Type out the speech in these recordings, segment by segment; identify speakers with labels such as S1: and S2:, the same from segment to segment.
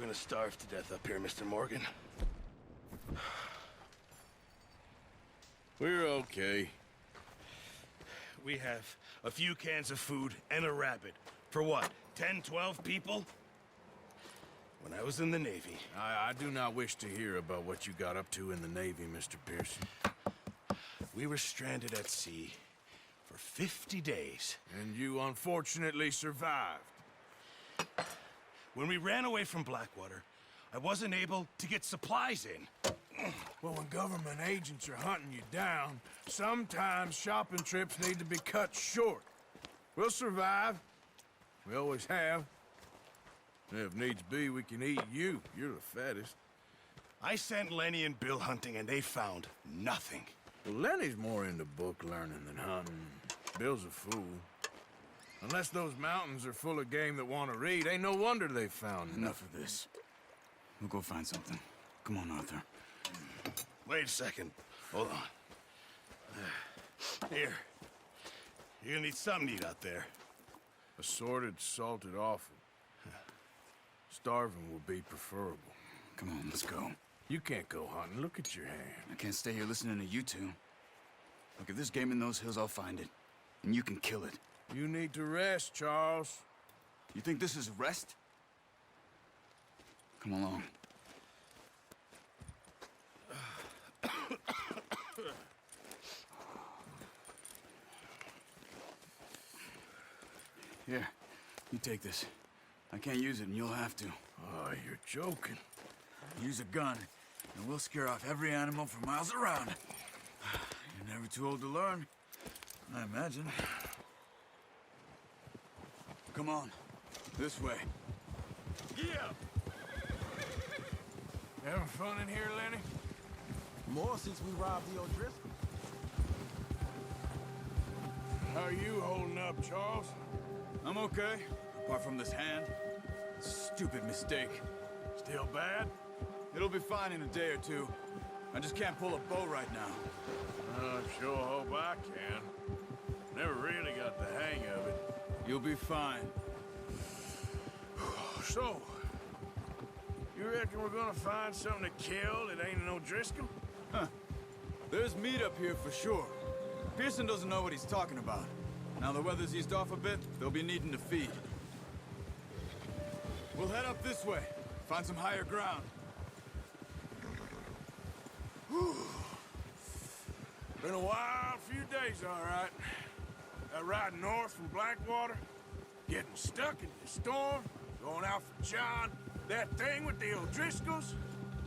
S1: gonna starve to death up here, Mr. Morgan.
S2: We're okay.
S1: We have a few cans of food and a rabbit. For what, 10, 12 people? When I was in the Navy...
S2: I do not wish to hear about what you got up to in the Navy, Mr. Pearson.
S1: We were stranded at sea for 50 days.
S2: And you unfortunately survived.
S1: When we ran away from Blackwater, I wasn't able to get supplies in.
S2: Well, when government agents are hunting you down, sometimes shopping trips need to be cut short. We'll survive. We always have. If needs be, we can eat you. You're the fattest.
S1: I sent Lenny and Bill hunting, and they found nothing.
S2: Well, Lenny's more into book learning than hunting. Bill's a fool. Unless those mountains are full of game that want to read, ain't no wonder they found
S3: Enough of this. We'll go find something. Come on, Arthur.
S1: Wait a second. Hold on. Here. You're gonna need something to eat out there.
S2: Assorted, salted offal. Starving will be preferable.
S3: Come on, let's go.
S2: You can't go hunting. Look at your hand.
S3: I can't stay here listening to you two. Look, if there's game in those hills, I'll find it. And you can kill it.
S2: You need to rest, Charles.
S3: You think this is rest? Come along. Here, you take this. I can't use it, and you'll have to.
S2: Oh, you're joking.
S3: Use a gun, and we'll scare off every animal for miles around. You're never too old to learn, I imagine. Come on, this way.
S2: Yeah. Having fun in here, Lenny?
S4: More since we robbed the O'Driscoll.
S2: How are you holding up, Charles?
S3: I'm okay, apart from this hand. Stupid mistake.
S2: Still bad?
S3: It'll be fine in a day or two. I just can't pull a bow right now.
S2: I sure hope I can. Never really got the hang of it.
S3: You'll be fine.
S2: So, you reckon we're gonna find something to kill that ain't an O'Driscoll?
S3: Huh. There's meat up here for sure. Pearson doesn't know what he's talking about. Now the weather's eased off a bit, they'll be needing to feed. We'll head up this way. Find some higher ground.
S2: Whew. Been a wild few days, all right. That ride north from Blackwater, getting stuck in the storm, going out for John, that thing with the O'Driscolls.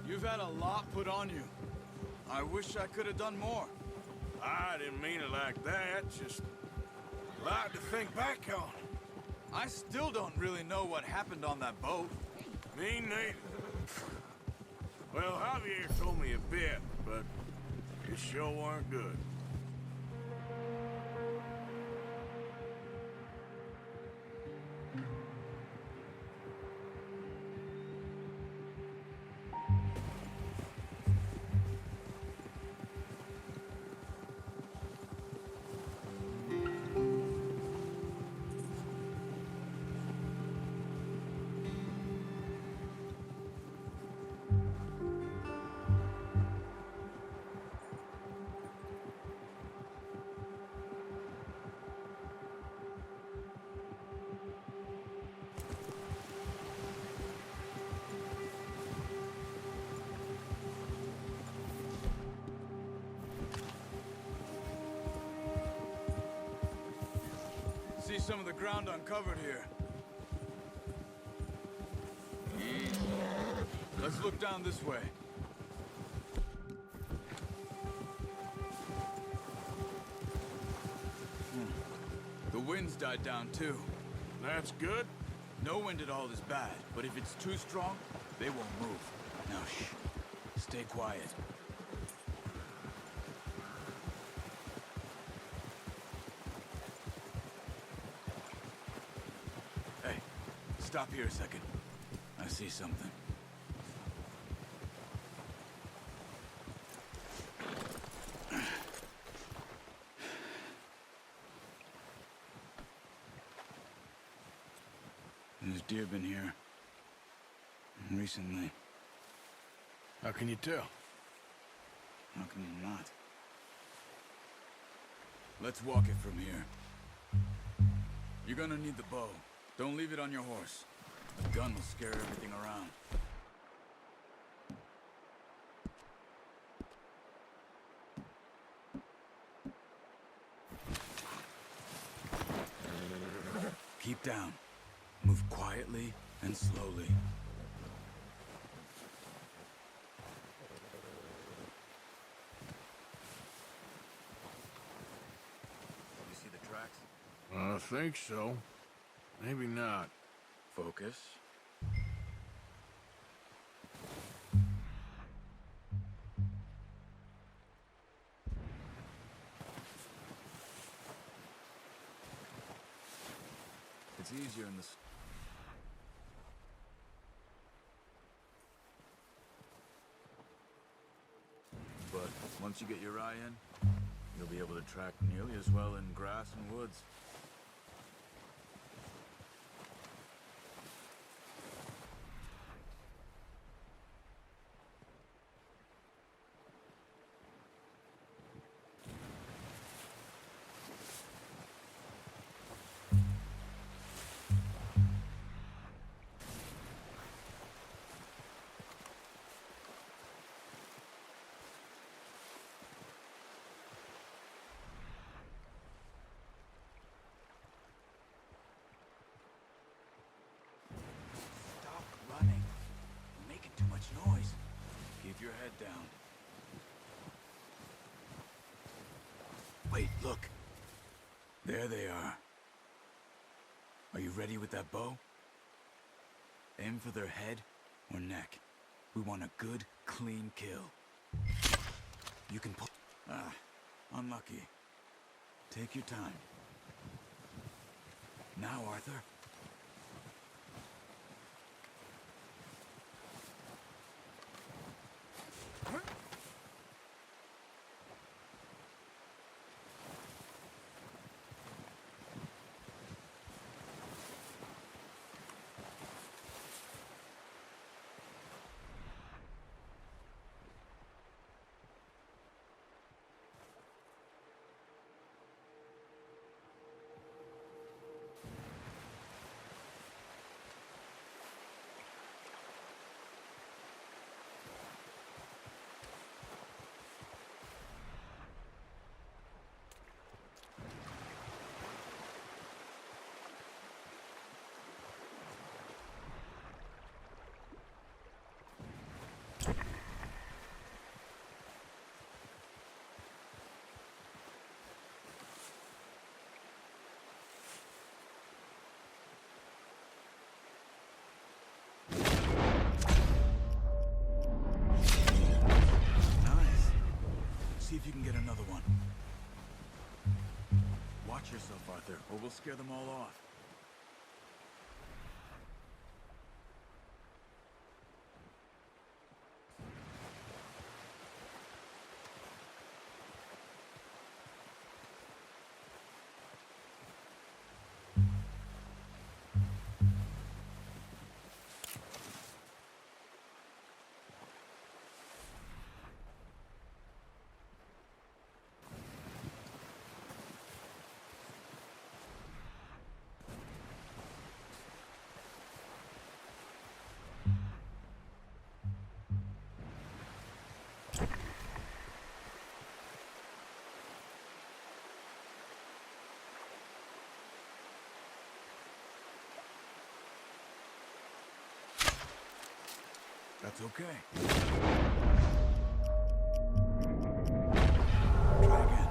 S3: You've had a lot put on you. I wish I could have done more.
S2: I didn't mean it like that, just a lot to think back on.
S3: I still don't really know what happened on that boat.
S2: Me neither. Well, Javier told me a bit, but it sure weren't good.
S3: See some of the ground uncovered here. Let's look down this way. The wind's died down too.
S2: That's good.
S3: No wind at all is bad, but if it's too strong, they won't move. Now shh. Stay quiet. Hey, stop here a second. I see something. There's deer been here. recently.
S2: How can you tell?
S3: How can you not? Let's walk it from here. You're gonna need the bow. Don't leave it on your horse. The gun will scare everything around. Keep down. Move quietly and slowly. You see the tracks?
S2: I think so. Maybe not.
S3: Focus. It's easier in this. But once you get your eye in, you'll be able to track nearly as well in grass and woods. Stop running. You're making too much noise. Keep your head down. Wait, look. There they are. Are you ready with that bow? Aim for their head or neck. We want a good, clean kill. You can pull. Ah, unlucky. Take your time. Now, Arthur. See if you can get another one. Watch yourself, Arthur, or we'll scare them all off. That's okay. Try again.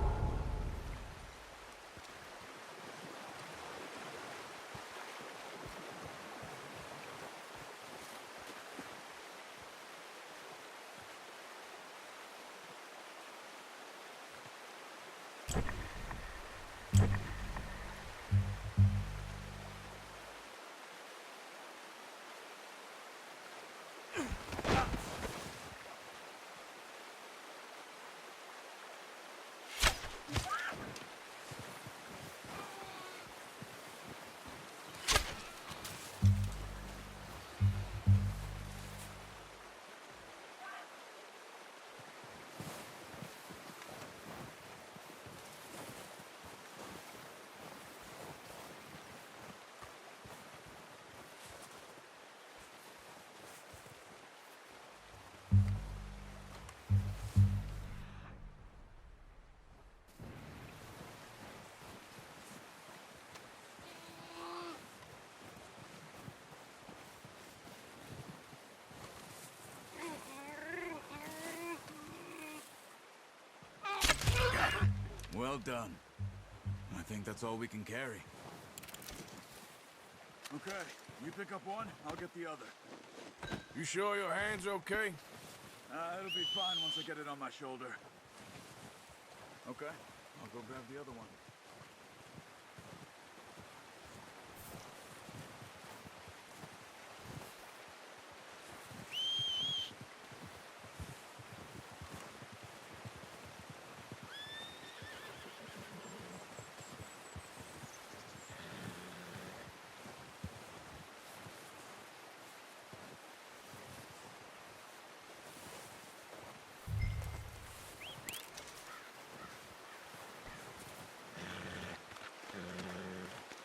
S3: Well done. I think that's all we can carry. Okay, you pick up one, I'll get the other.
S2: You sure your hand's okay?
S3: It'll be fine once I get it on my shoulder. Okay, I'll go grab the other one.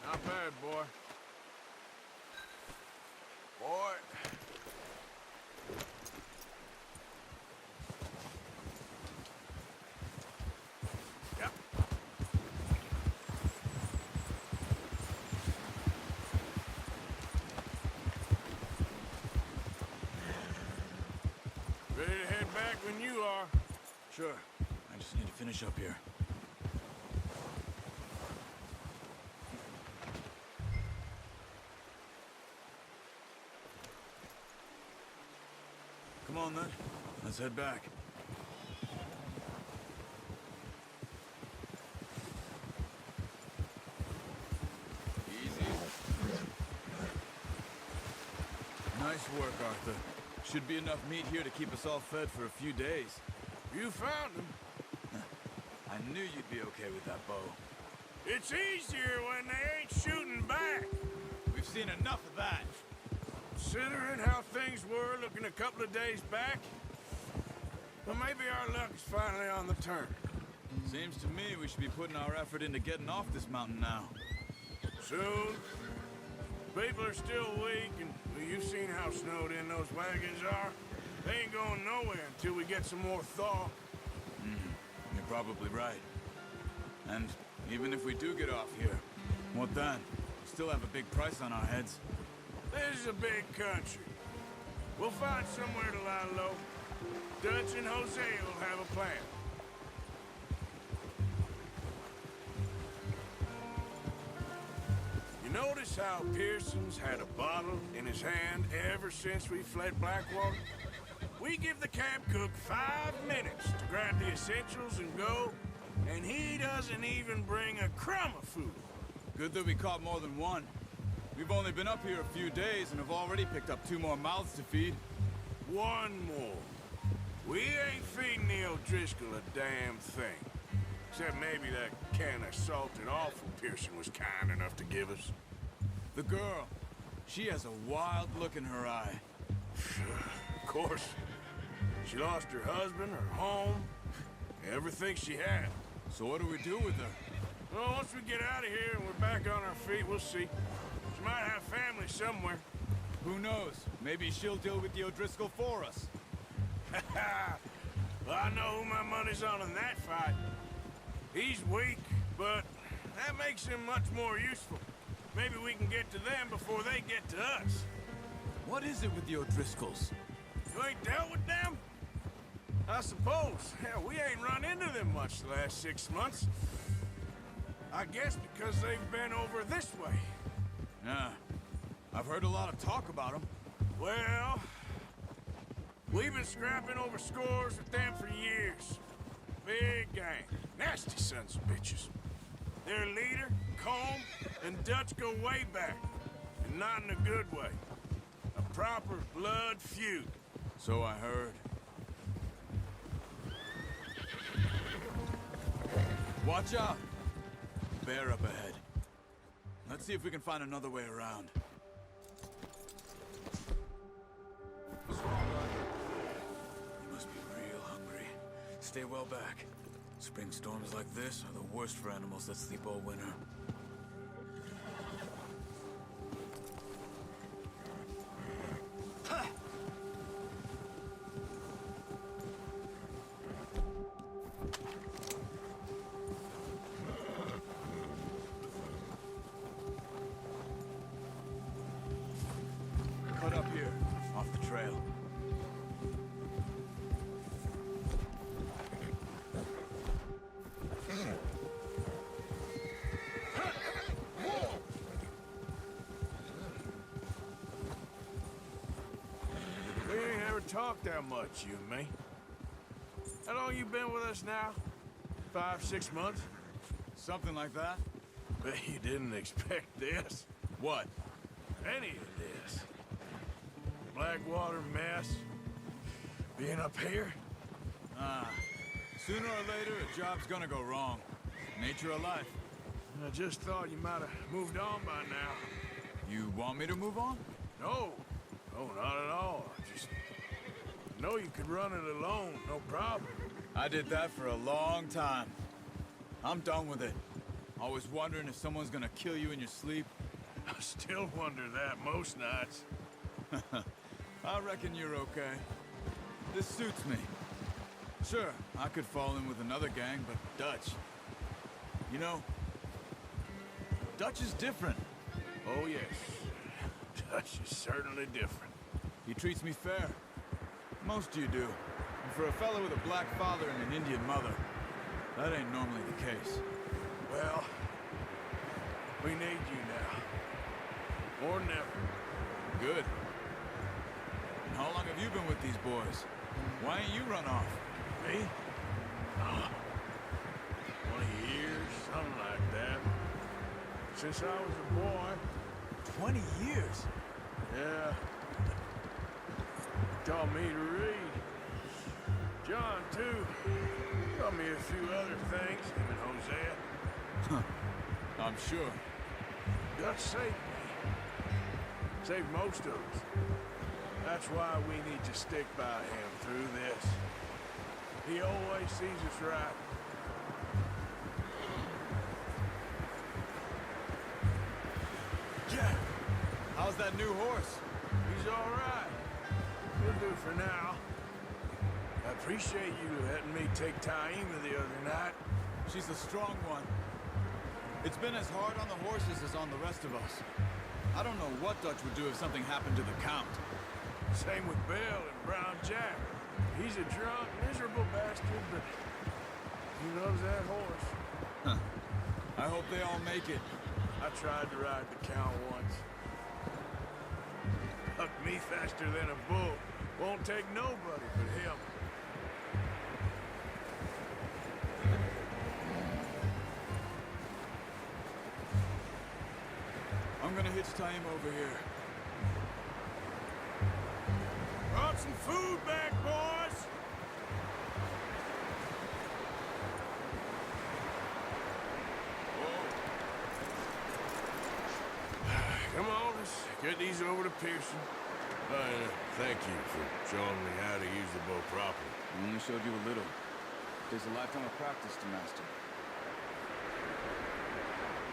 S2: Not bad, boy. Boy. Yep. Ready to head back when you are.
S3: Sure. I just need to finish up here. Come on, then. Let's head back. Easy. Nice work, Arthur. Should be enough meat here to keep us all fed for a few days.
S2: You found him.
S3: I knew you'd be okay with that bow.
S2: It's easier when they ain't shooting back.
S3: We've seen enough of that.
S2: Considering how things were looking a couple of days back, well, maybe our luck is finally on the turn.
S3: Seems to me we should be putting our effort into getting off this mountain now.
S2: Soon. People are still weak, and well, you've seen how snowed in those wagons are. They ain't going nowhere until we get some more thaw.
S3: You're probably right. And even if we do get off here, what then? We still have a big price on our heads.
S2: This is a big country. We'll find somewhere to lie low. Dutch and Hosea will have a plan. You notice how Pearson's had a bottle in his hand ever since we fled Blackwater? We give the camp cook 5 minutes to grab the essentials and go, and he doesn't even bring a crumb of food.
S3: Good that we caught more than one. We've only been up here a few days and have already picked up 2 more mouths to feed.
S2: One more. We ain't feeding the O'Driscoll a damn thing. Except maybe that can of salted offal Pearson was kind enough to give us.
S3: The girl, she has a wild look in her eye.
S2: Of course. She lost her husband, her home, everything she had.
S3: So what do we do with her?
S2: Well, once we get out of here and we're back on our feet, we'll see. She might have family somewhere.
S3: Who knows? Maybe she'll deal with the O'Driscoll for us.
S2: Well, I know who my money's on in that fight. He's weak, but that makes him much more useful. Maybe we can get to them before they get to us.
S3: What is it with the O'Driscolls?
S2: You ain't dealt with them? I suppose. Hell, we ain't run into them much the last 6 months. I guess because they've been over this way.
S3: Yeah. I've heard a lot of talk about them.
S2: Well, we've been scrapping over scores with them for years. Big gang. Nasty sons of bitches. Their leader, Colm, and Dutch go way back. And not in a good way. A proper blood feud.
S3: So I heard. Watch out! Bear up ahead. Let's see if we can find another way around. What's wrong, Arthur? You must be real hungry. Stay well back. Spring storms like this are the worst for animals that sleep all winter. Cut up here, off the trail.
S2: talk that much, you and me. How long you been with us now? 5, 6 months?
S3: Something like that?
S2: Bet you didn't expect this.
S3: What?
S2: Any of this. Blackwater mess. Being up here?
S3: Sooner or later, a job's gonna go wrong. Nature of life.
S2: I just thought you might have moved on by now.
S3: You want me to move on?
S2: No. No, not at all. I just know you could run it alone, no problem.
S3: I did that for a long time. I'm done with it. Always wondering if someone's gonna kill you in your sleep.
S2: I still wonder that most nights.
S3: I reckon you're okay. This suits me. Sure, I could fall in with another gang, but Dutch... You know, Dutch is different.
S2: Oh, yes. Dutch is certainly different.
S3: He treats me fair. Most of you do. And for a fellow with a black father and an Indian mother, that ain't normally the case.
S2: Well, we need you now. More than ever.
S3: Good. And how long have you been with these boys? Why ain't you run off?
S2: Me? Oh, 20 years, something like that. Since I was a boy.
S3: 20 years?
S2: Yeah. Taught me to read. John, too. Taught me a few other things, him and Hosea.
S3: I'm sure.
S2: Dutch saved me. Saved most of us. That's why we need to stick by him through this. He always sees us right.
S3: Jack, how's that new horse?
S2: He's all right. He'll do for now. I appreciate you letting me take Taima the other night.
S3: She's a strong one. It's been as hard on the horses as on the rest of us. I don't know what Dutch would do if something happened to the Count.
S2: Same with Bill and Brown Jack. He's a drunk, miserable bastard, but he loves that horse.
S3: I hope they all make it.
S2: I tried to ride the Count once. Hucked me faster than a bull. Won't take nobody but him.
S3: I'm gonna hitch Taima over here.
S2: Brought some food back, boys! Come on, let's get these over to Pearson. Thank you for showing me how to use the bow properly.
S5: I only showed you a little. Takes a lifetime of practice to master.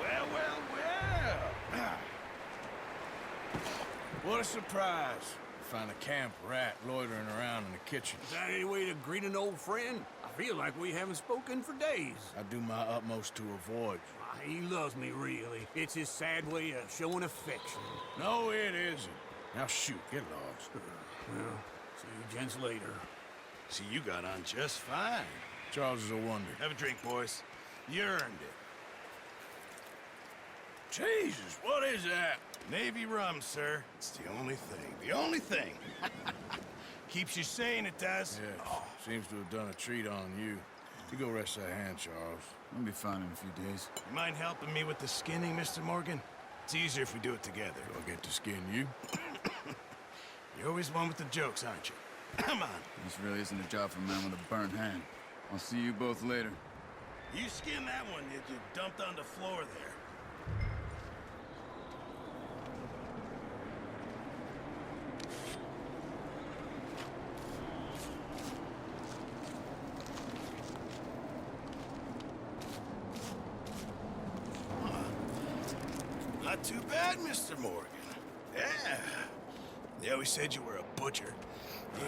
S2: Well, well, well! What a surprise. Find a camp rat loitering around in the kitchen.
S6: Is that any way to greet an old friend? I feel like we haven't spoken for days.
S2: I do my utmost to avoid you.
S6: He loves me, really. It's his sad way of showing affection.
S2: No, it isn't. Now shoot, get lost.
S6: Well, see you gents later.
S1: See, you got on just fine.
S2: Charles is a wonder.
S1: Have a drink, boys. You earned it.
S2: Jesus, what is that?
S1: Navy rum, sir. It's the only thing. The only thing. Keeps you sane, it does.
S2: Yes, seems to have done a treat on you. You go rest that hand, Charles.
S5: I'll be fine in a few days.
S1: You mind helping me with the skinning, Mr. Morgan? It's easier if we do it together.
S2: Do I get to skin you?
S1: You're always one with the jokes, aren't you? Come on.
S5: This really isn't a job for a man with a burnt hand. I'll see you both later.
S1: You skin that one that you dumped on the floor there. Not too bad, Mr. Morgan. Yeah. They always said you were a butcher.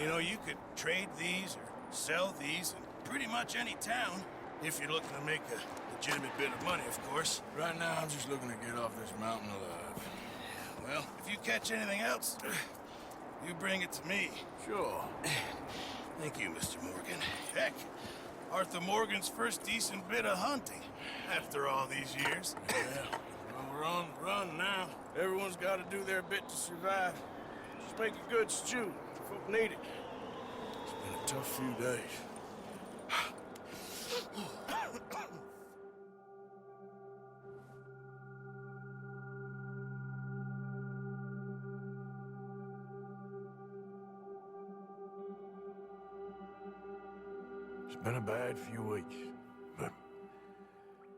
S1: You know, you could trade these or sell these in pretty much any town, if you're looking to make a legitimate bit of money, of course.
S2: Right now, I'm just looking to get off this mountain alive.
S1: Well, if you catch anything else, you bring it to me.
S2: Sure.
S1: Thank you, Mr. Morgan. Heck, Arthur Morgan's first decent bit of hunting after all these years.
S2: Yeah. Well, we're on the run now. Everyone's got to do their bit to survive. Just make a good stew. Folk need it. tough few days. It's been a bad few weeks, but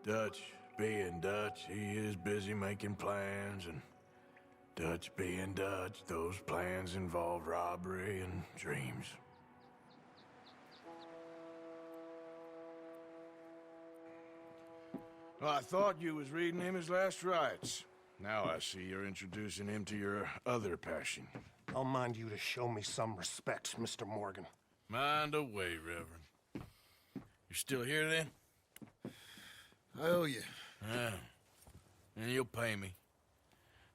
S2: Dutch being Dutch, he is busy making plans, and Dutch being Dutch, those plans involve robbery and dreams. Well, I thought you was reading him his last rites. Now I see you're introducing him to your other passion.
S7: I'll mind you to show me some respect, Mr. Morgan.
S2: Mind away, Reverend. You still here, then?
S1: I owe you.
S2: Yeah. And you'll pay me.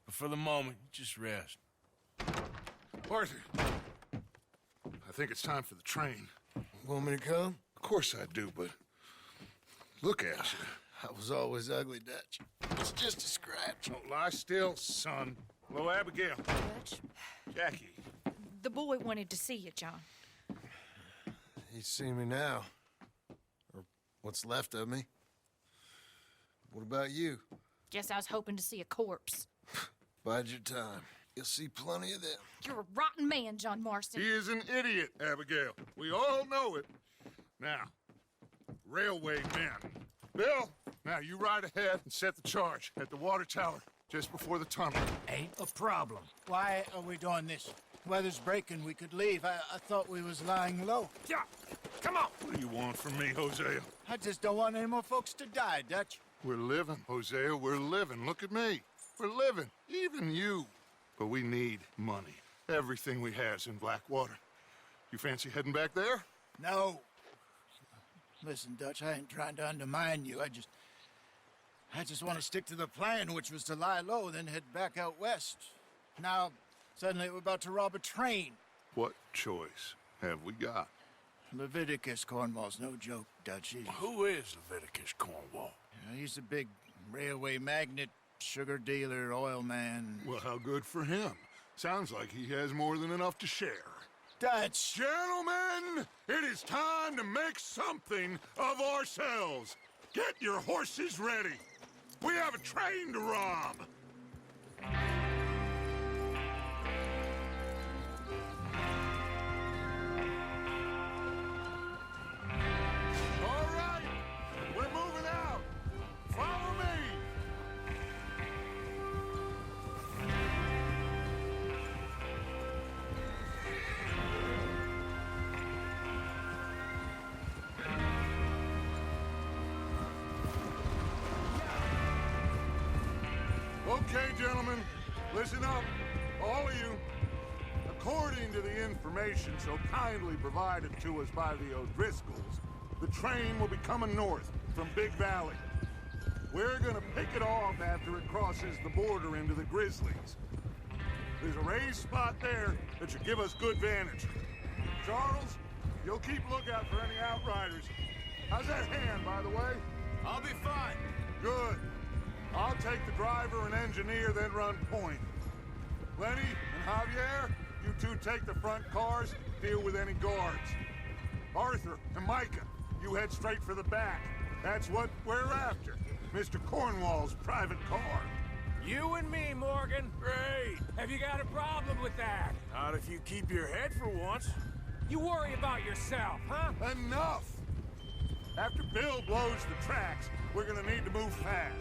S2: But for the moment, just rest.
S8: Arthur, I think it's time for the train.
S1: Want me to come?
S8: Of course I do, but look at you.
S1: I was always ugly, Dutch. It's just a scratch.
S8: Don't lie still, son. Hello, Abigail.
S9: Dutch,
S8: Jackie.
S9: the boy wanted to see you, John.
S1: He's seen me now. Or what's left of me. What about you?
S9: Guess I was hoping to see a corpse.
S1: Bide your time. You'll see plenty of them.
S9: You're a rotten man, John Marston.
S8: He is an idiot, Abigail. We all know it. Now, railway men. Bill, now you ride ahead and set the charge at the water tower just before the tunnel.
S10: Ain't a problem. Why are we doing this? Weather's breaking. We could leave. I thought we was lying low.
S8: Yeah, come on. What do you want from me, Hosea?
S10: I just don't want any more folks to die, Dutch.
S8: We're living, Hosea. We're living. Look at me. We're living. Even you. But we need money. Everything we has in Blackwater. You fancy heading back there?
S10: No. Listen, Dutch, I ain't trying to undermine you. I just want to stick to the plan, which was to lie low, then head back out west. Now, suddenly we're about to rob a train.
S8: What choice have we got?
S10: Leviticus Cornwall's no joke, Dutch.
S2: Who is Leviticus Cornwall?
S10: He's a big railway magnate, sugar dealer, oil man.
S8: Well, how good for him. Sounds like he has more than enough to share.
S10: Dutch!
S8: Gentlemen, it is time to make something of ourselves. Get your horses ready. We have a train to rob. All right, we're moving out. Follow me. Okay, gentlemen, listen up, all of you. According to the information so kindly provided to us by the O'Driscolls, the train will be coming north from Big Valley. We're gonna pick it off after it crosses the border into the Grizzlies. There's a raised spot there that should give us good vantage. Charles, you'll keep lookout for any outriders. How's that hand, by the way?
S6: I'll be fine.
S8: Good. I'll take the driver and engineer, then run point. Lenny and Javier, you two take the front cars, deal with any guards. Arthur and Micah, you head straight for the back. That's what we're after. Mr. Cornwall's private car.
S6: You and me, Morgan. Great. Have you got a problem with that?
S2: Not if you keep your head for once.
S6: You worry about yourself, huh?
S8: Enough! After Bill blows the tracks, we're gonna need to move fast.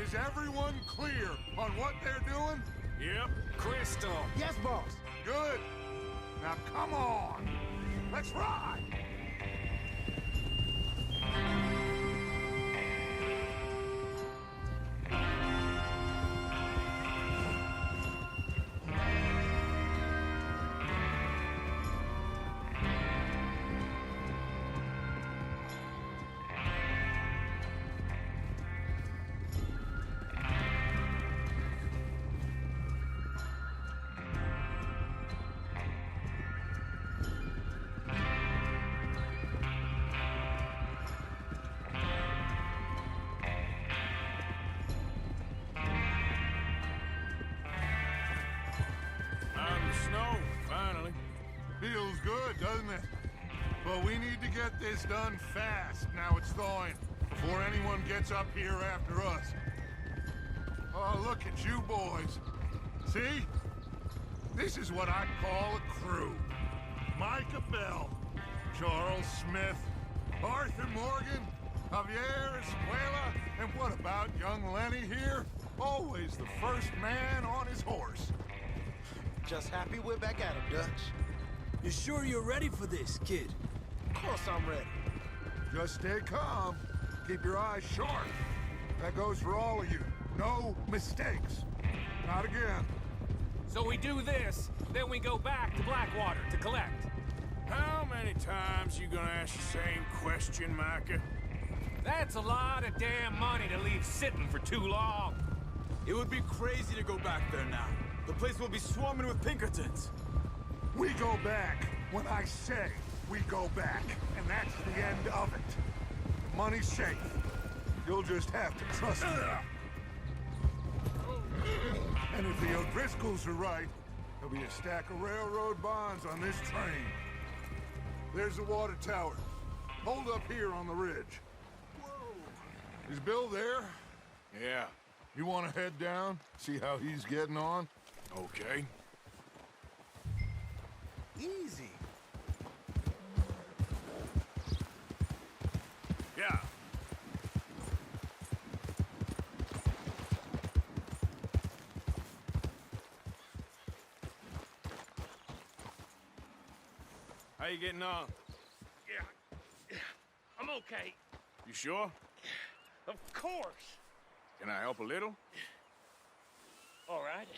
S8: Is everyone clear on what they're doing?
S6: Yep. Crystal.
S10: Yes, boss.
S8: Good. Now come on. Let's ride. Feels good, doesn't it? But we need to get this done fast now it's thawing, before anyone gets up here after us. Oh, look at you boys. See? This is what I call a crew. Micah Bell, Charles Smith, Arthur Morgan, Javier Escuela, and what about young Lenny here? Always the first man on his horse.
S4: Just happy we're back at him, Dutch.
S3: You sure you're ready for this, kid?
S4: Of course I'm ready.
S8: Just stay calm. Keep your eyes sharp. That goes for all of you. No mistakes. Not again.
S6: So we do this, then we go back to Blackwater to collect.
S2: How many times you gonna ask the same question, Micah?
S6: That's a lot of damn money to leave sitting for too long.
S3: It would be crazy to go back there now. The place will be swarming with Pinkertons.
S8: We go back when I say we go back, and that's the end of it. Money's safe. You'll just have to trust me. And if the O'Driscolls are right, there'll be a stack of railroad bonds on this train. There's the water tower. Hold up here on the ridge. Whoa. Is Bill there?
S2: Yeah.
S8: You want to head down? See how he's getting on?
S2: Okay.
S4: Easy.
S2: Yeah. How you getting on?
S6: Yeah, I'm okay.
S2: You sure?
S6: Of course.
S2: Can I help a little?
S6: All right.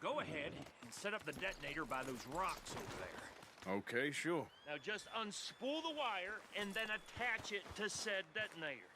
S6: Go ahead and set up the detonator by those rocks over there.
S2: Okay, sure.
S6: Now just unspool the wire and then attach it to said detonator.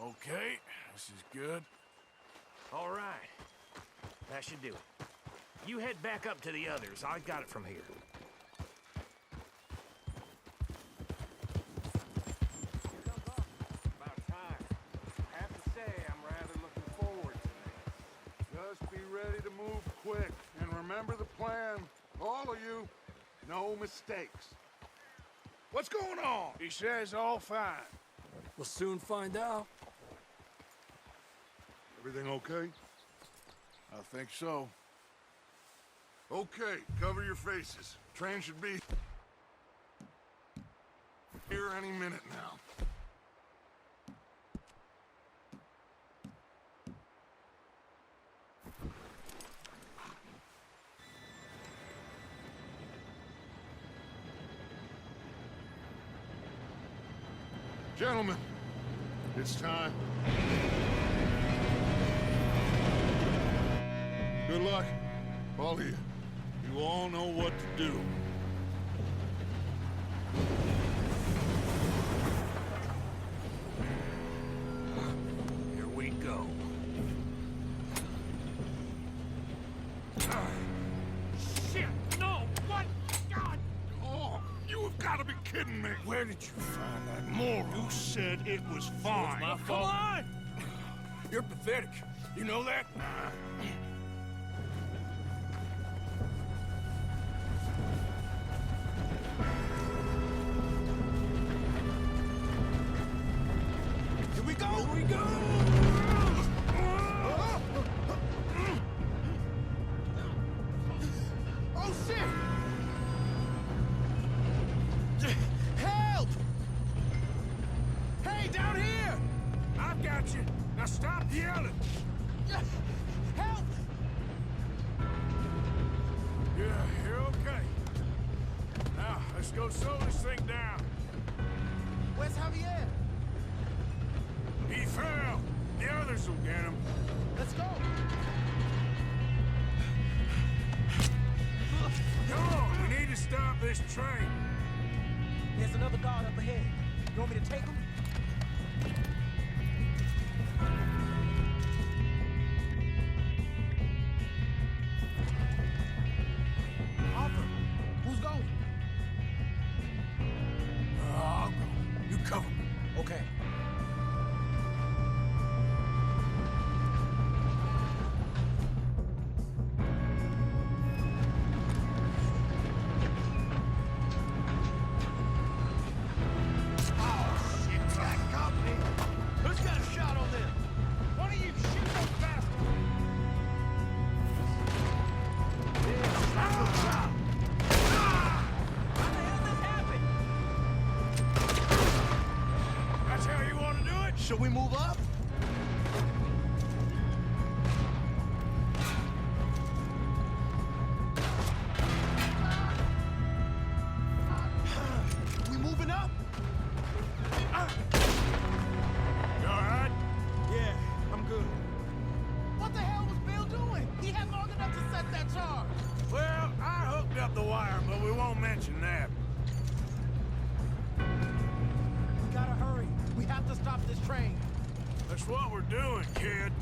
S2: Okay, this is good.
S6: All right. That should do it. You head back up to the others. I got it from here. About time. I have to say, I'm rather looking forward to this.
S8: Just be ready to move quick. And remember the plan. All of you, no mistakes. What's going on?
S2: He says all fine.
S3: We'll soon find out.
S8: Everything okay?
S2: I think so.
S8: Okay, cover your faces. Train should be here any minute now. Gentlemen, it's time. Good luck, all of you. You all know what to do.
S6: Here we go. Shit! No! What? God!
S8: Oh, you have got to be kidding me.
S2: Where did you find that moron?
S8: You said it was fine.
S2: My
S6: Come
S2: fault.
S6: on!
S2: You're pathetic. You know that?
S4: Here we go!
S2: Here we go!
S4: Oh, shit! Help! Hey, down here!
S2: I've got you. Now stop yelling.
S4: Help!
S2: Yeah, you're okay. Now, Let's go slow this thing down.
S4: Where's Javier?
S2: He fell. The others will get him.
S4: Let's go.
S2: Come on, we need to stop this train.
S4: There's another guard up ahead. You want me to take him? Arthur, who's going?
S2: I'll go. You cover me.
S4: Okay.
S1: Who's got a shot on them?
S4: One of you shoot those bastards! How the hell this happened?
S2: That's how you want to do it?
S1: Should we move up? We moving up?
S2: You all right?
S4: Yeah, I'm good. What the hell was Bill doing? He had long enough to set that charge.
S2: Well, I hooked up the wire, but we won't mention that.
S4: We gotta hurry. We have to stop this train.
S2: That's what we're doing, kid.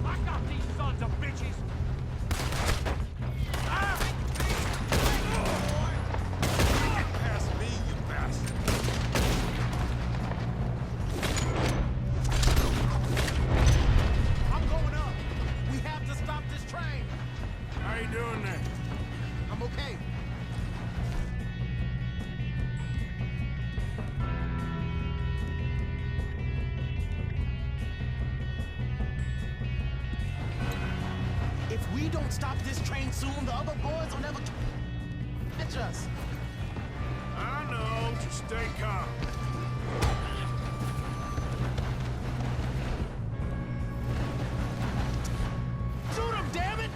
S6: I got these sons of bitches!
S1: Past me, you bastard.
S4: I'm going up. We have to stop this train.
S2: How you doing there?
S4: I'm okay. If we don't stop this train soon, the other boys will never catch us.
S2: I know. Just stay calm.
S4: Shoot him, damn it!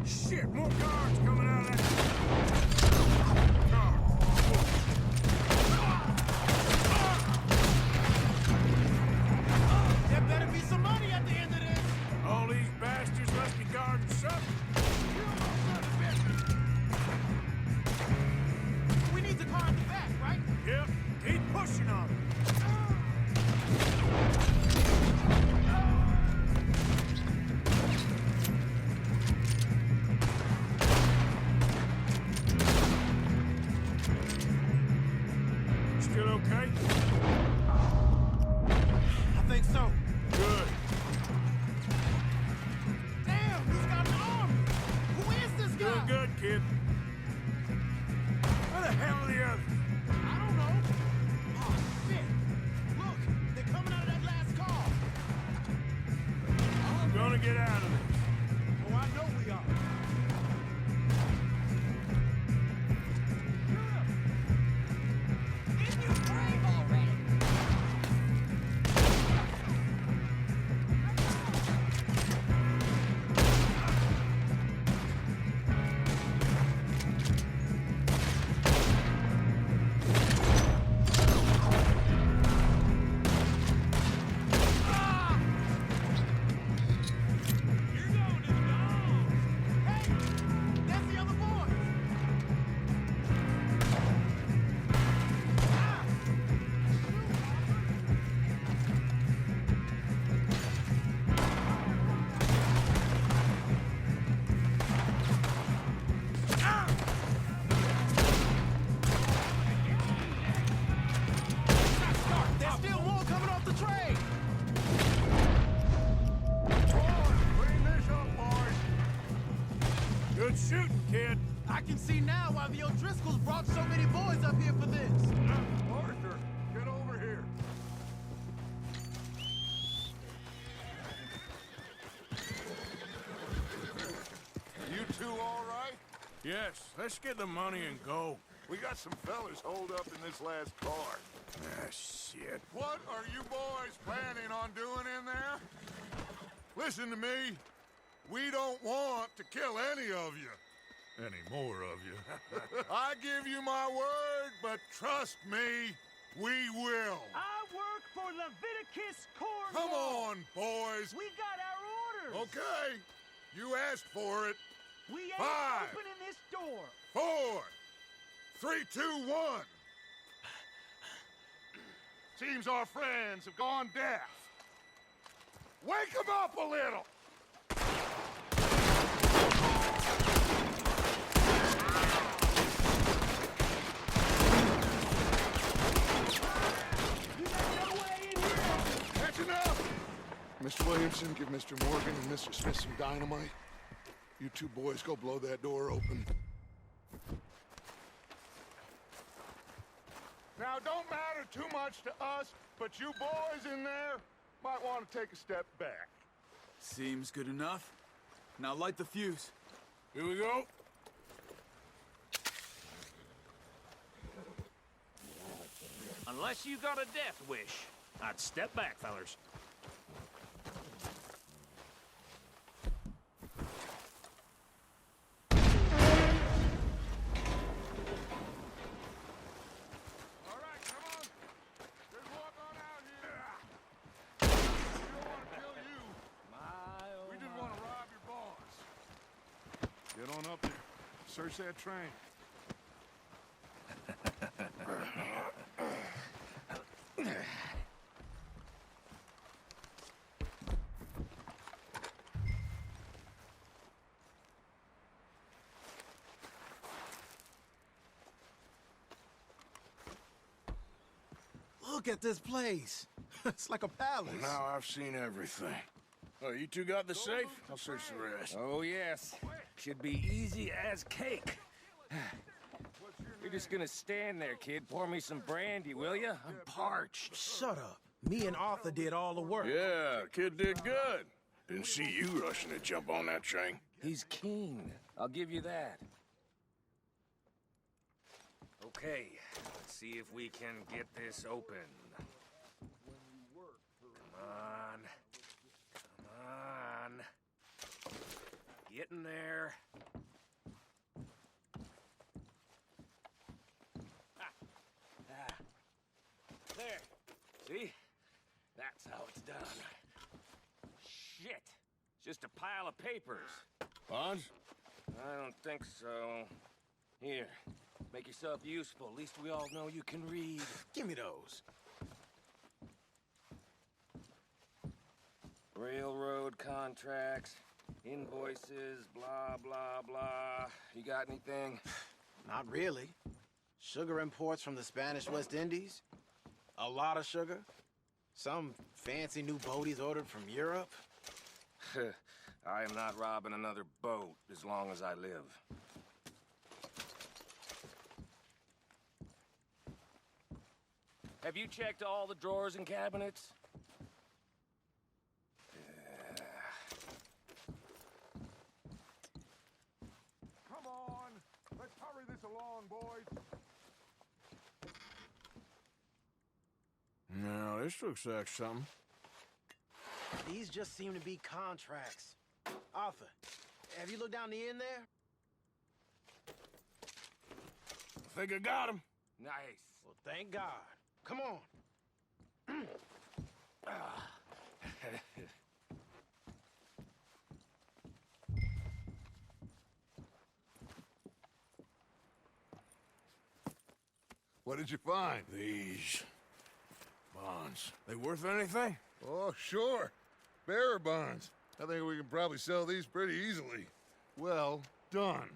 S2: Shit, more guards coming out of that. Car.
S4: There better be some money at the end of this.
S2: All these bastards must be guarding something.
S4: We need the car at the back, right?
S2: Yep, keep pushing on them. Still okay?
S4: I think so.
S2: Good.
S4: Damn, he's got an army. Who is this guy?
S2: Doing good, kid. Where the hell are the others?
S4: I don't know. Oh, shit. Look, they're coming out of that last car.
S2: I'm gonna get out of this.
S4: Oh, I know we are. Didn't you brave already?
S2: Good shooting, kid.
S4: I can see now why the O'Driscolls brought so many
S8: two all right?
S2: Yes, let's get the money and go.
S8: We got some fellas holed up in this last car.
S2: Ah, shit.
S8: What are you boys planning on doing in there? Listen to me. We don't want to kill any of you. Any more of you. I give you my word, but trust me, we will.
S6: I work for Leviticus Corps.
S8: Come on, boys.
S6: We got our orders.
S8: Okay. You asked for it.
S6: We ain't
S8: 5,
S6: opening this door.
S8: 4, 3, 2, 1. Seems our friends have gone deaf. Wake them up a little. That's enough! Mr. Williamson, give Mr. Morgan and Mr. Smith some dynamite. You two boys go blow that door open. Now, don't matter too much to us, but you boys in there might want to take a step back.
S3: Seems good enough. Now light the fuse.
S2: Here we go.
S6: Unless you got a death wish, I'd step back, fellers.
S8: All right, come on. Just walk on out here. We don't want to kill you. We just want to rob your boss. Get on up there. Search that train.
S10: Look at this place. It's like a palace.
S2: Now I've seen everything. Oh, you two got the safe? I'll search the rest.
S11: Oh, yes. Should be easy as cake. You're just gonna stand there, kid. Pour me some brandy, will you? I'm parched.
S10: Shut up. Me and Arthur did all the work.
S2: Yeah, kid did good. Didn't see you rushing to jump on that train.
S11: He's keen. I'll give you that. Okay, let's see if we can get this open. Come on. Come on. Get in there. There. See? That's how it's done. Shit. It's just a pile of papers.
S2: Bonds?
S11: I don't think so. Here. Make yourself useful. At least we all know you can read.
S10: Give me those.
S11: Railroad contracts, invoices, blah, blah, blah. You got anything?
S10: Not really. Sugar imports from the Spanish West Indies. A lot of sugar. Some fancy new boat he's ordered from Europe.
S11: I am not robbing another boat as long as I live. Have you checked all the drawers and cabinets?
S8: Come on. Let's hurry this along, boys.
S2: No, this looks like something.
S10: These just seem to be contracts. Arthur, have you looked down the end there?
S2: I think I got him.
S11: Nice.
S10: Well, thank God. Come on.
S8: What did you find?
S2: These bonds. They worth anything?
S8: Oh, sure. Bearer bonds. I think we can probably sell these pretty easily. Well done.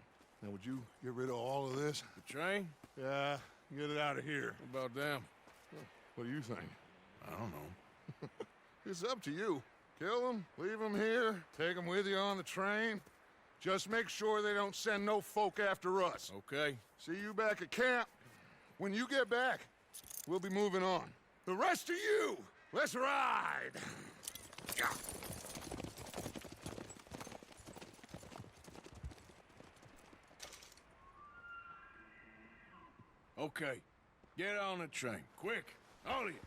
S8: Now, would you get rid of all of this?
S2: The train?
S8: Yeah, get it out of here.
S2: What about them?
S8: What do you think?
S2: I don't know.
S8: It's up to you. Kill them, leave them here, take them with you on the train. Just make sure they don't send no folk after us.
S2: Okay.
S8: See you back at camp. When you get back, we'll be moving on. The rest of you, let's ride!
S2: Hey, Okay, get on the train, quick, all of you.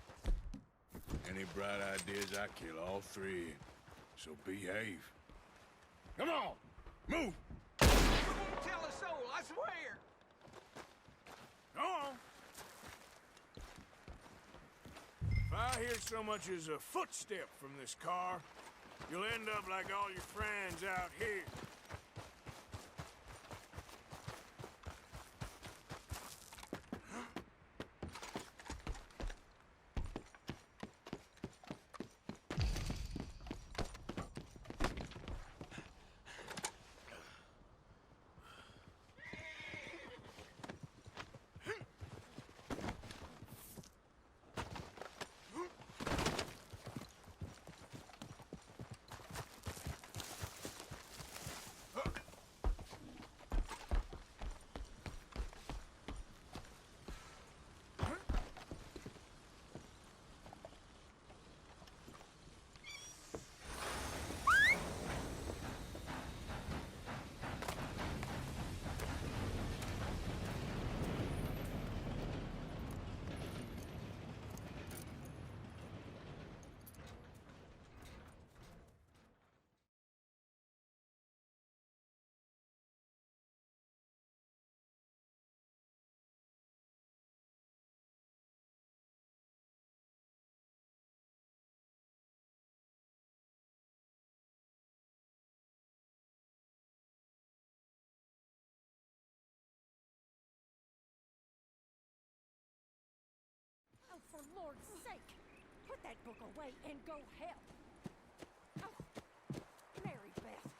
S2: Any bright ideas, I kill all three, so behave. Come on, move!
S11: You won't tell a soul, I swear!
S2: Go on! If I hear so much as a footstep from this car, you'll end up like all your friends out here.
S12: Oh, for Lord's sake, put that book away and go help. Oh, Mary Beth.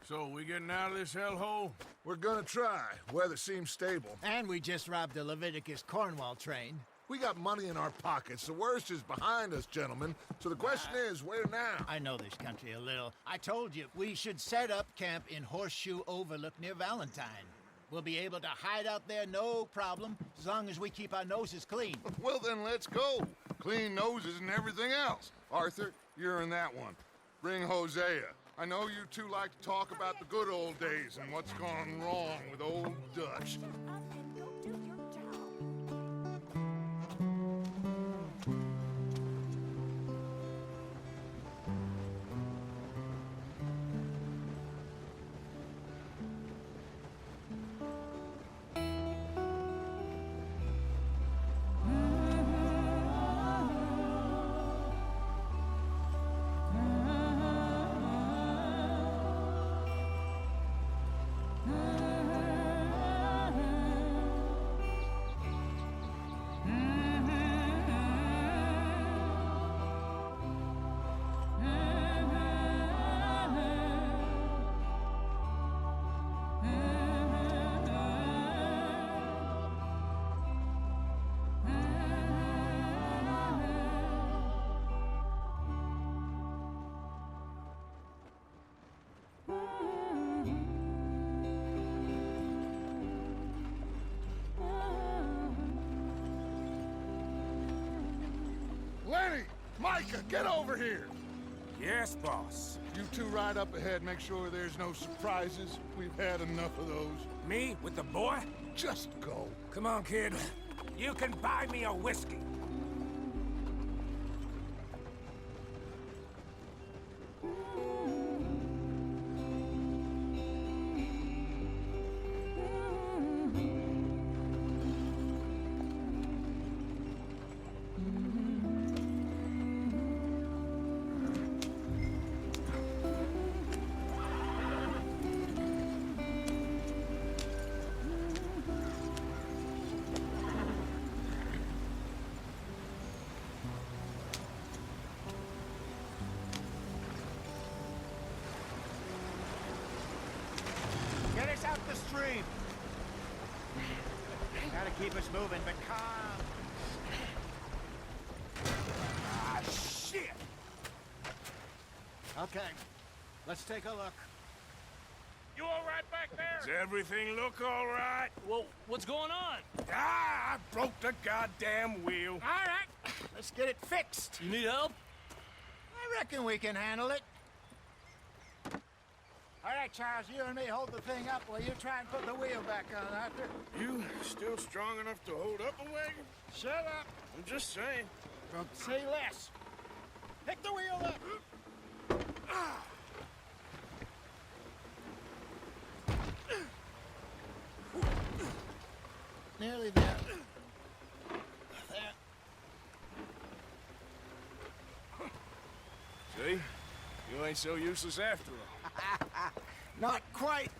S2: So, we getting out of this hellhole?
S8: We're gonna try. Weather seems stable.
S10: And we just robbed the Leviticus Cornwall train.
S8: We got money in our pockets. The worst is behind us, gentlemen. So the question is, where now?
S10: I know this country a little. I told you, we should set up camp in Horseshoe Overlook near Valentine. We'll be able to hide out there no problem, as long as we keep our noses clean.
S8: Well, then let's go. Clean noses and everything else. Arthur, you're in that one. Bring Hosea. I know you two like to talk about the good old days and what's gone wrong with old Dutch.
S12: Up and go do your job.
S8: Lenny! Micah, get over here!
S11: Yes, boss.
S8: You two ride up ahead, make sure there's no surprises. We've had enough of those.
S11: Me with the boy?
S8: Just go.
S11: Come on, kid. You can buy me a whiskey.
S10: Get us out the stream. Gotta keep us moving, but calm.
S11: Ah, shit!
S10: Okay, let's take a look.
S6: You all right back there?
S2: Does everything look all right?
S6: Well, what's going on?
S2: Ah, I broke the goddamn wheel.
S10: All right, let's get it fixed.
S6: You need help?
S10: I reckon we can handle it. All right, Charles, you and me hold the thing up while you try and put the wheel back on, Arthur.
S2: You still strong enough to hold up a wagon?
S10: Shut up.
S2: I'm just saying.
S10: Don't say less. Pick the wheel up. Nearly there. There.
S2: See? You ain't so useless after all.
S10: Not quite.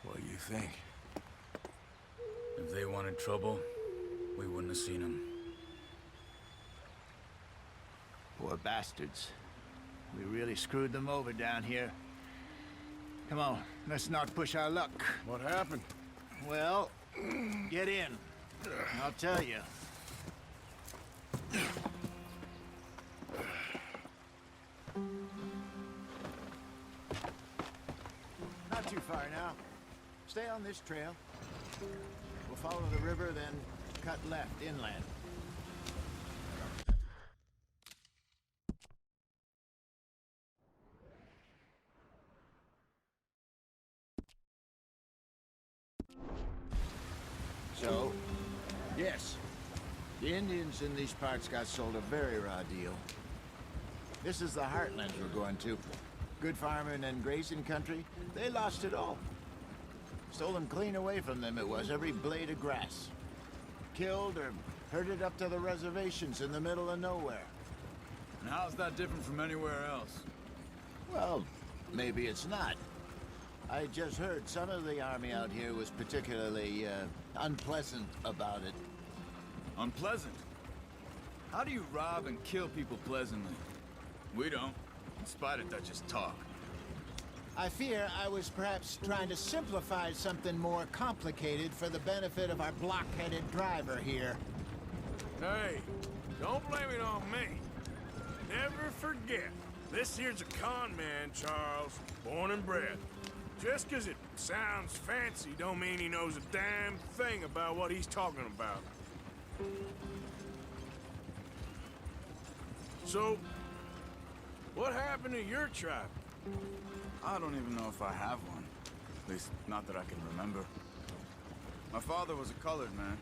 S2: What do you think?
S3: If they wanted trouble, we wouldn't have seen them.
S10: Poor bastards. We really screwed them over down here. Come on, let's not push our luck.
S2: What happened?
S10: Well, get in. I'll tell you. Not too far now. Stay on this trail. We'll follow the river, then cut left inland. So, yes, the Indians in these parts got sold a very raw deal. This is the heartlands we're going to. Good farming and grazing country, they lost it all. Stolen clean away from them it was, every blade of grass. Killed or herded up to the reservations in the middle of nowhere.
S3: And how's that different from anywhere else?
S10: Well, maybe it's not. I just heard some of the army out here was particularly, unpleasant about it.
S3: Unpleasant? How do you rob and kill people pleasantly? We don't, in spite of Dutch's talk.
S10: I fear I was perhaps trying to simplify something more complicated for the benefit of our block-headed driver here.
S2: Hey, don't blame it on me. Never forget, this here's a con man, Charles, born and bred. Just 'cause it sounds fancy don't mean he knows a damn thing about what he's talking about. So, what happened to your tribe?
S3: I don't even know if I have one. At least, not that I can remember. My father was a colored man.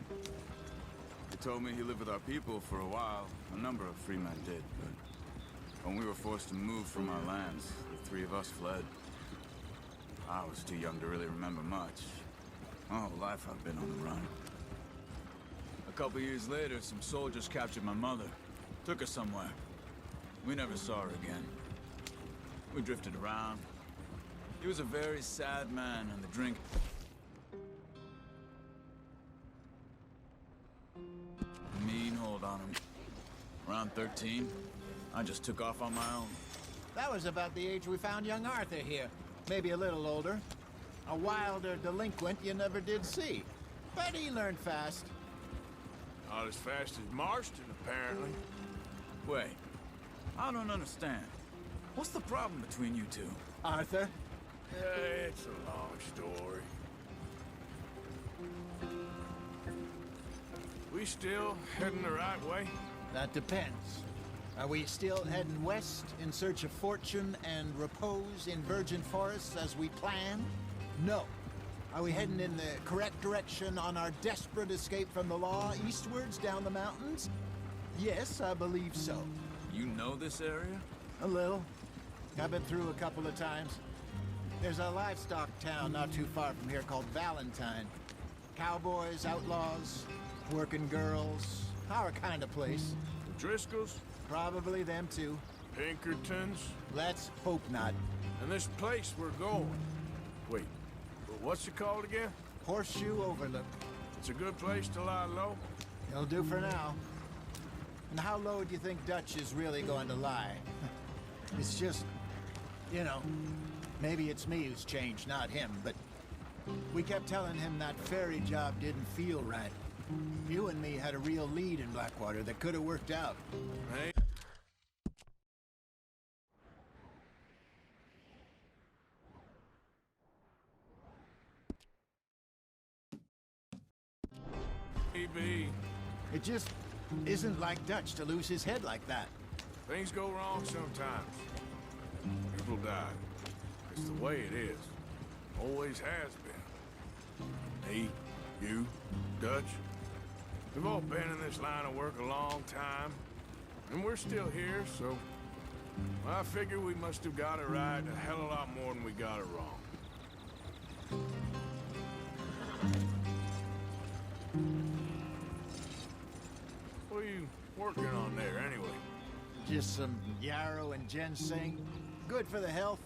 S3: He told me he lived with our people for a while. A number of free men did, but when we were forced to move from our lands, the three of us fled. I was too young to really remember much. My whole life I've been on the run. A couple years later, some soldiers captured my mother. Took her somewhere. We never saw her again. We drifted around. He was a very sad man, and the drink... mean hold on him. Around 13, I just took off on my own.
S10: That was about the age we found young Arthur here. Maybe a little older. A wilder delinquent you never did see. But he learned fast.
S2: Not as fast as Marston, apparently.
S3: Wait, I don't understand. What's the problem between you two?
S10: Arthur?
S2: It's a long story. We still heading the right way?
S10: That depends. Are we still heading west in search of fortune and repose in virgin forests as we planned? No. Are we heading in the correct direction on our desperate escape from the law eastwards down the mountains? Yes, I believe so.
S3: You know this area?
S10: A little. I've been through a couple of times. There's a livestock town not too far from here called Valentine. Cowboys, outlaws, working girls, our kind of place.
S2: The Driscolls?
S10: Probably them too.
S2: Pinkertons?
S10: Let's hope not.
S2: And this place we're going. Wait, what's it called again?
S10: Horseshoe Overlook.
S2: It's a good place to lie low?
S10: It'll do for now. And how low do you think Dutch is really going to lie? It's just, you know, maybe it's me who's changed, not him, but we kept telling him that ferry job didn't feel right. You and me had a real lead in Blackwater that could have worked out.
S2: Hey.
S10: It just isn't like Dutch to lose his head like that.
S2: Things go wrong sometimes. People die. It's the way it is. Always has been. Me, you, Dutch. We've all been in this line of work a long time. And we're still here, so... I figure we must have got it right a hell of a lot more than we got it wrong. What are you working on there, anyway?
S10: Just some yarrow and ginseng. Good for the health.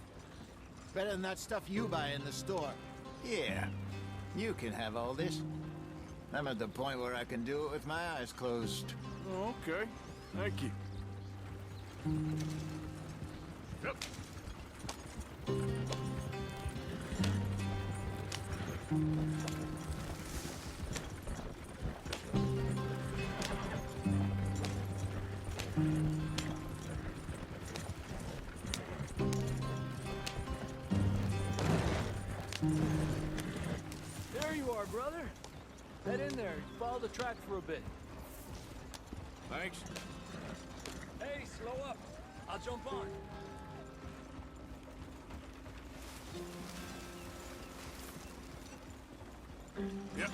S10: Better than that stuff you buy in the store. Yeah, you can have all this. I'm at the point where I can do it with my eyes closed.
S2: Oh, okay. Thank you. Yep.
S13: There you are, brother. Head in there. Follow the track for a bit.
S2: Thanks.
S13: Hey, slow up. I'll jump on.
S2: Yep.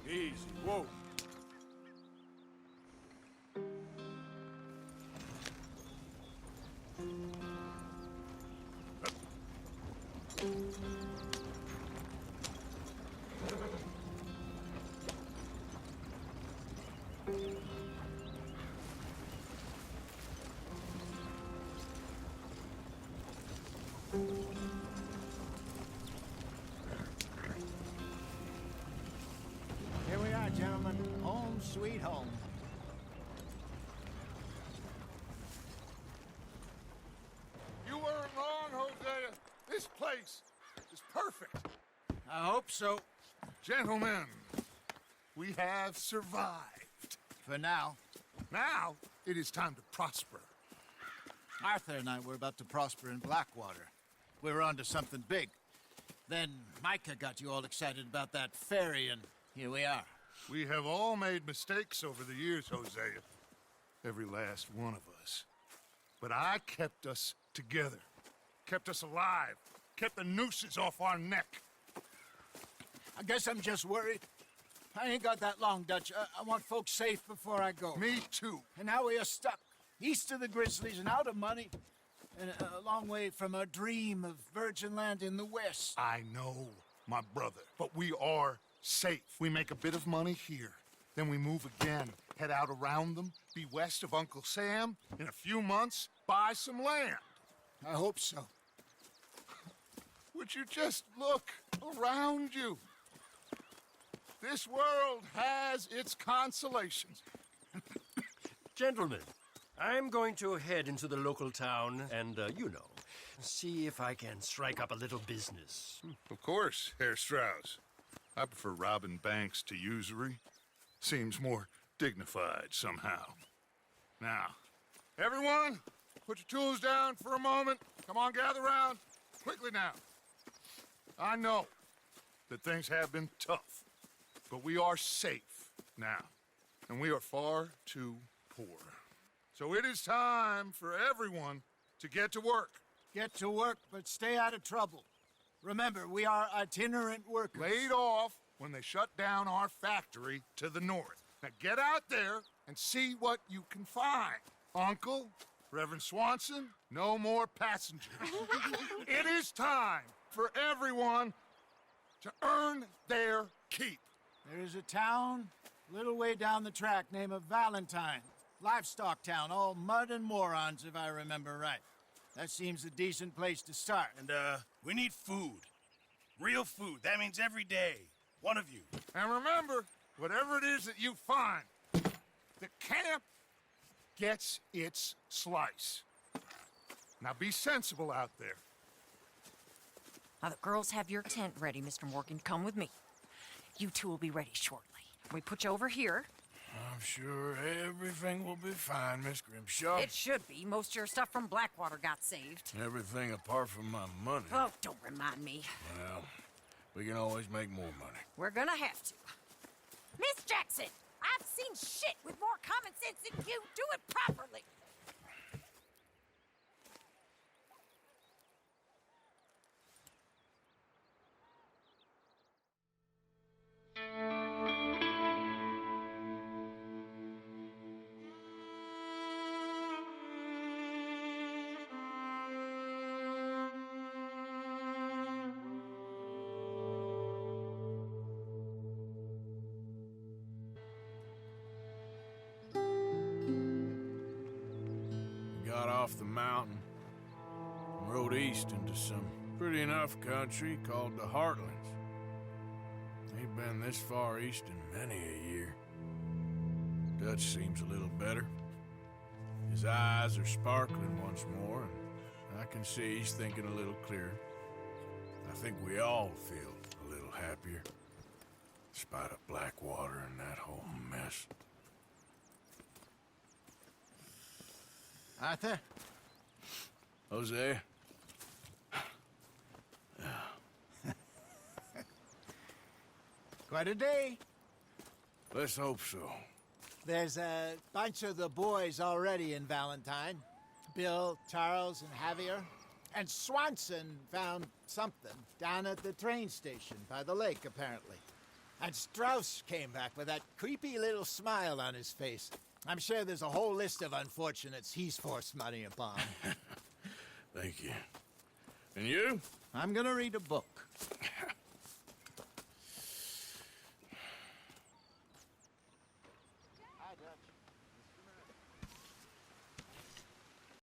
S2: Easy. Whoa.
S10: Here we are, gentlemen. Home sweet home.
S8: You weren't wrong, Hosea. This place is perfect.
S10: I hope so.
S8: Gentlemen, we have survived.
S10: For now.
S8: Now, it is time to prosper.
S10: Arthur and I were about to prosper in Blackwater. We were on to something big. Then Micah got you all excited about that ferry, and here we are.
S8: We have all made mistakes over the years, Hosea. Every last one of us. But I kept us together. Kept us alive. Kept the nooses off our neck.
S10: I guess I'm just worried. I ain't got that long, Dutch. I want folks safe before I go.
S8: Me too.
S10: And now we are stuck. East of the Grizzlies and out of money. And a long way from our dream of virgin land in the west.
S8: I know, my brother. But we are safe. We make a bit of money here. Then we move again. Head out around them. Be west of Uncle Sam. In a few months, buy some land.
S10: I hope so.
S8: Would you just look around you? This world has its consolations.
S6: Gentlemen, I'm going to head into the local town and, see if I can strike up a little business.
S8: Of course, Herr Strauss. I prefer robbing banks to usury. Seems more dignified somehow. Now, everyone, put your tools down for a moment. Come on, gather round. Quickly now. I know that things have been tough, but we are safe now, and we are far too poor. So it is time for everyone to get to work.
S10: Get to work, but stay out of trouble. Remember, we are itinerant workers.
S8: Laid off when they shut down our factory to the north. Now get out there and see what you can find. Uncle, Reverend Swanson, no more passengers. It is time for everyone to earn their keep.
S10: There is a town a little way down the track named Valentine. Livestock town, all mud and morons, if I remember right. That seems a decent place to start.
S1: And, we need food. Real food. That means every day. One of you.
S8: And remember, whatever it is that you find, the camp gets its slice. Now be sensible out there.
S14: Now the girls have your tent ready, Mr. Morgan. Come with me. You two will be ready shortly. We put you over here.
S2: I'm sure everything will be fine, Miss Grimshaw.
S14: It should be. Most of your stuff from Blackwater got saved.
S2: Everything apart from my money.
S14: Oh, don't remind me.
S2: Well, we can always make more money.
S14: We're gonna have to. Miss Jackson, I've seen shit with more common sense than you. Do it properly.
S2: Got off the mountain and rode east into some pretty enough country called the Heartlands. Ain't been this far east in many a year. Dutch seems a little better. His eyes are sparkling once more, and I can see he's thinking a little clearer. I think we all feel a little happier, despite of Blackwater and that whole mess.
S10: Arthur?
S2: Jose?
S10: Quite a day.
S2: Let's hope so.
S10: There's a bunch of the boys already in Valentine. Bill, Charles, and Javier. And Swanson found something down at the train station by the lake, apparently. And Strauss came back with that creepy little smile on his face. I'm sure there's a whole list of unfortunates he's forced money upon.
S2: Thank you. And you?
S10: I'm gonna read a book.